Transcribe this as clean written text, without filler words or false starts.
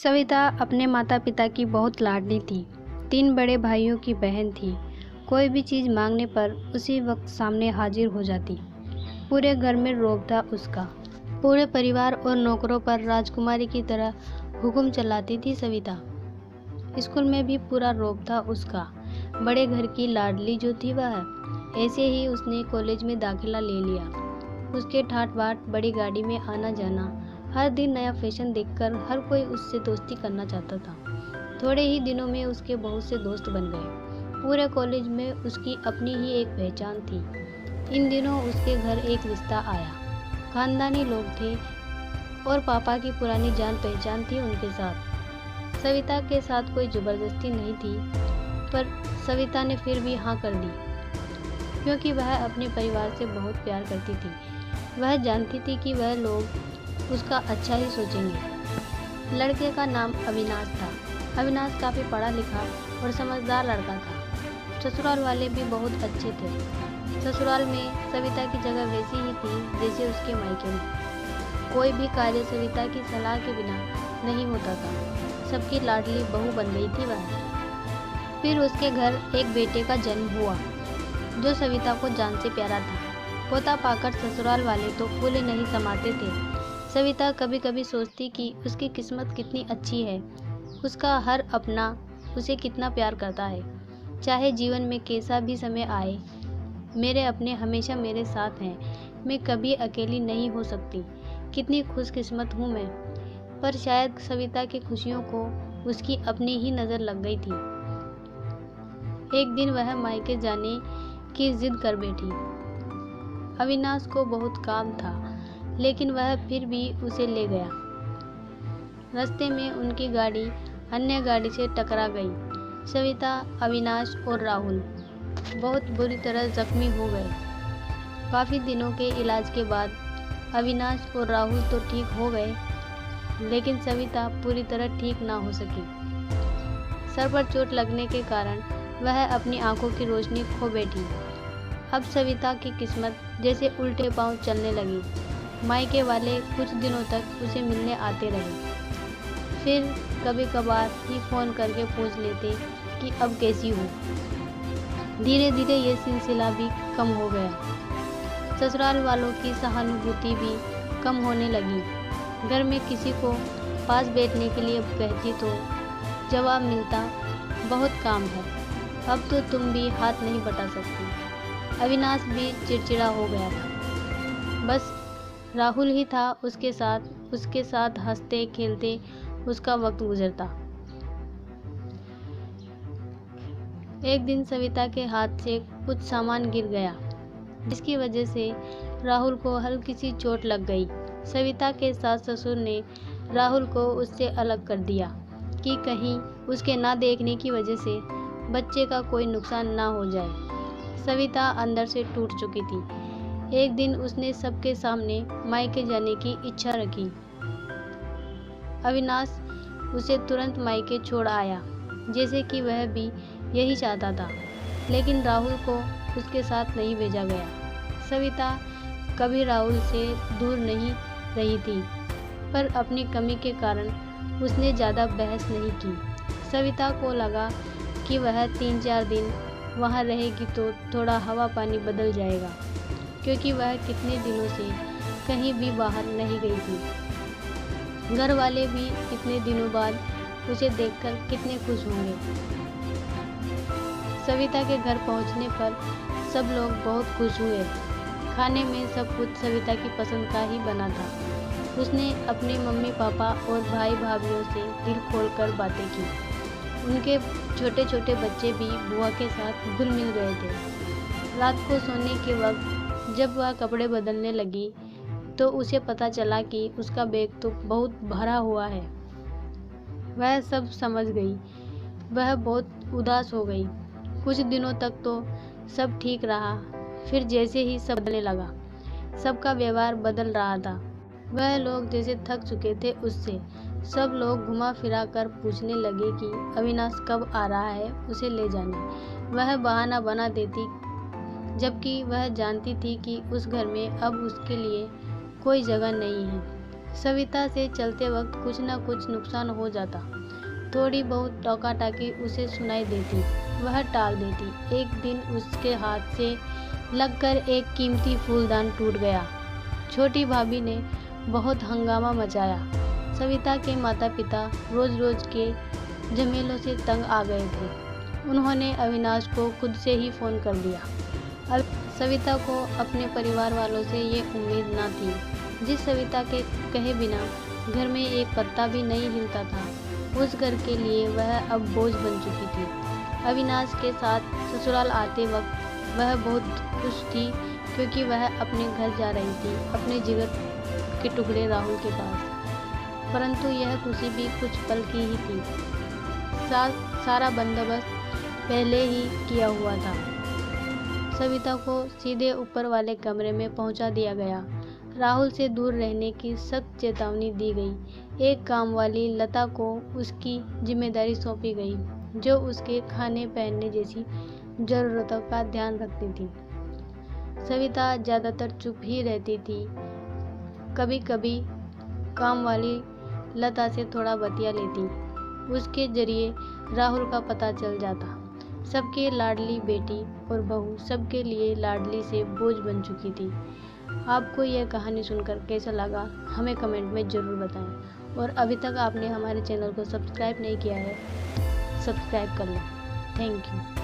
सविता अपने माता पिता की बहुत लाडली थी। 3 बड़े भाइयों की बहन थी। कोई भी चीज़ मांगने पर उसी वक्त सामने हाजिर हो जाती। पूरे घर में रौब था उसका। पूरे परिवार और नौकरों पर राजकुमारी की तरह हुक्म चलाती थी सविता। स्कूल में भी पूरा रौब था उसका। बड़े घर की लाडली जो थी वह। ऐसे ही उसने कॉलेज में दाखिला ले लिया। उसके ठाट बाट बड़ी गाड़ी में आना जाना, हर दिन नया फैशन देखकर हर कोई उससे दोस्ती करना चाहता था। थोड़े ही दिनों में उसके बहुत से दोस्त बन गए। पूरे कॉलेज में उसकी अपनी ही एक पहचान थी। इन दिनों उसके घर एक रिश्ता आया। खानदानी लोग थे और पापा की पुरानी जान पहचान थी उनके साथ। सविता के साथ कोई ज़बरदस्ती नहीं थी, पर सविता ने फिर भी हाँ कर दी, क्योंकि वह अपने परिवार से बहुत प्यार करती थी। वह जानती थी कि वह लोग उसका अच्छा ही सोचेंगे। लड़के का नाम अविनाश था। अविनाश काफ़ी पढ़ा लिखा और समझदार लड़का था। ससुराल वाले भी बहुत अच्छे थे। ससुराल में सविता की जगह वैसी ही थी जैसे उसके मायके में। कोई भी कार्य सविता की सलाह के बिना नहीं होता था। सबकी लाडली बहू बन गई थी वह। फिर उसके घर एक बेटे का जन्म हुआ जो सविता को जान से प्यारा था। पोता पाकर ससुराल वाले तो फूले नहीं समाते थे। सविता कभी कभी सोचती कि उसकी किस्मत कितनी अच्छी है। उसका हर अपना उसे कितना प्यार करता है। चाहे जीवन में कैसा भी समय आए, मेरे अपने हमेशा मेरे साथ हैं। मैं कभी अकेली नहीं हो सकती। कितनी खुशकिस्मत हूँ मैं। पर शायद सविता की खुशियों को उसकी अपनी ही नज़र लग गई थी। एक दिन वह मायके जाने की जिद कर बैठी। अविनाश को बहुत काम था, लेकिन वह फिर भी उसे ले गया। रास्ते में उनकी गाड़ी अन्य गाड़ी से टकरा गई। सविता, अविनाश और राहुल बहुत बुरी तरह जख्मी हो गए। काफ़ी दिनों के इलाज के बाद अविनाश और राहुल तो ठीक हो गए, लेकिन सविता पूरी तरह ठीक ना हो सकी। सर पर चोट लगने के कारण वह अपनी आंखों की रोशनी खो बैठी। अब सविता की किस्मत जैसे उल्टे पांव चलने लगी। मायके वाले कुछ दिनों तक उसे मिलने आते रहे। फिर कभी कभार ही फ़ोन करके पूछ लेते कि अब कैसी हो। धीरे धीरे ये सिलसिला भी कम हो गया। ससुराल वालों की सहानुभूति भी कम होने लगी। घर में किसी को पास बैठने के लिए कहती तो जवाब मिलता, बहुत काम है, अब तो तुम भी हाथ नहीं बटा सकती। अविनाश भी चिड़चिड़ा हो गया था। बस राहुल ही था उसके साथ हंसते खेलते उसका वक्त गुजरता। एक दिन सविता के हाथ से कुछ सामान गिर गया, जिसकी वजह से राहुल को हल्की सी चोट लग गई। सविता के सास ससुर ने राहुल को उससे अलग कर दिया कि कहीं उसके ना देखने की वजह से बच्चे का कोई नुकसान ना हो जाए। सविता अंदर से टूट चुकी थी। एक दिन उसने सबके सामने मायके जाने की इच्छा रखी। अविनाश उसे तुरंत मायके छोड़ आया, जैसे कि वह भी यही चाहता था, लेकिन राहुल को उसके साथ नहीं भेजा गया। सविता कभी राहुल से दूर नहीं रही थी, पर अपनी कमी के कारण उसने ज़्यादा बहस नहीं की। सविता को लगा कि वह 3-4 दिन वहाँ रहेगी तो थोड़ा हवा पानी बदल जाएगा, क्योंकि वह कितने दिनों से कहीं भी बाहर नहीं गई थी। घर वाले भी इतने दिनों बाद उसे देखकर कितने खुश होंगे। सविता के घर पहुंचने पर सब लोग बहुत खुश हुए। खाने में सब कुछ सविता की पसंद का ही बना था। उसने अपने मम्मी पापा और भाई भाभीयों से दिल खोलकर बातें की। उनके छोटे छोटे बच्चे भी बुआ के साथ घुल मिल गए थे। रात को सोने के वक्त जब वह कपड़े बदलने लगी तो उसे पता चला कि उसका बैग तो बहुत भरा हुआ है। वह सब समझ गई। वह बहुत उदास हो गई। कुछ दिनों तक तो सब ठीक रहा, फिर जैसे ही सब बदलने लगा, सबका व्यवहार बदल रहा था। वह लोग जैसे थक चुके थे उससे। सब लोग घुमा फिरा कर पूछने लगे कि अविनाश कब आ रहा है उसे ले जाने। वह बहाना बना देती, जबकि वह जानती थी कि उस घर में अब उसके लिए कोई जगह नहीं है। सविता से चलते वक्त कुछ न कुछ नुकसान हो जाता। थोड़ी बहुत टोका-टाकी उसे सुनाई देती, वह टाल देती। एक दिन उसके हाथ से लगकर एक कीमती फूलदान टूट गया। छोटी भाभी ने बहुत हंगामा मचाया। सविता के माता-पिता रोज-रोज के झमेलों से तंग आ गए थे। उन्होंने अविनाश को खुद से ही फ़ोन कर दिया। अब सविता को अपने परिवार वालों से ये उम्मीद न थी। जिस सविता के कहे बिना घर में एक पत्ता भी नहीं हिलता था, उस घर के लिए वह अब बोझ बन चुकी थी। अविनाश के साथ ससुराल आते वक्त वह बहुत खुश थी, क्योंकि वह अपने घर जा रही थी, अपने जिगर के टुकड़े राहुल के पास। परंतु यह खुशी भी कुछ पल की ही थी। सारा बंदोबस्त पहले ही किया हुआ था। सविता को सीधे ऊपर वाले कमरे में पहुंचा दिया गया। राहुल से दूर रहने की सख्त चेतावनी दी गई। एक कामवाली लता को उसकी जिम्मेदारी सौंपी गई, जो उसके खाने पहनने जैसी ज़रूरतों का ध्यान रखती थी। सविता ज़्यादातर चुप ही रहती थी। कभी कभी कामवाली लता से थोड़ा बतिया लेती। उसके जरिए राहुल का पता चल जाता। सबके लाडली बेटी और बहू सबके लिए लाडली से बोझ बन चुकी थी। आपको यह कहानी सुनकर कैसा लगा, हमें कमेंट में ज़रूर बताएं। और अभी तक आपने हमारे चैनल को सब्सक्राइब नहीं किया है, सब्सक्राइब कर लें। Thank you.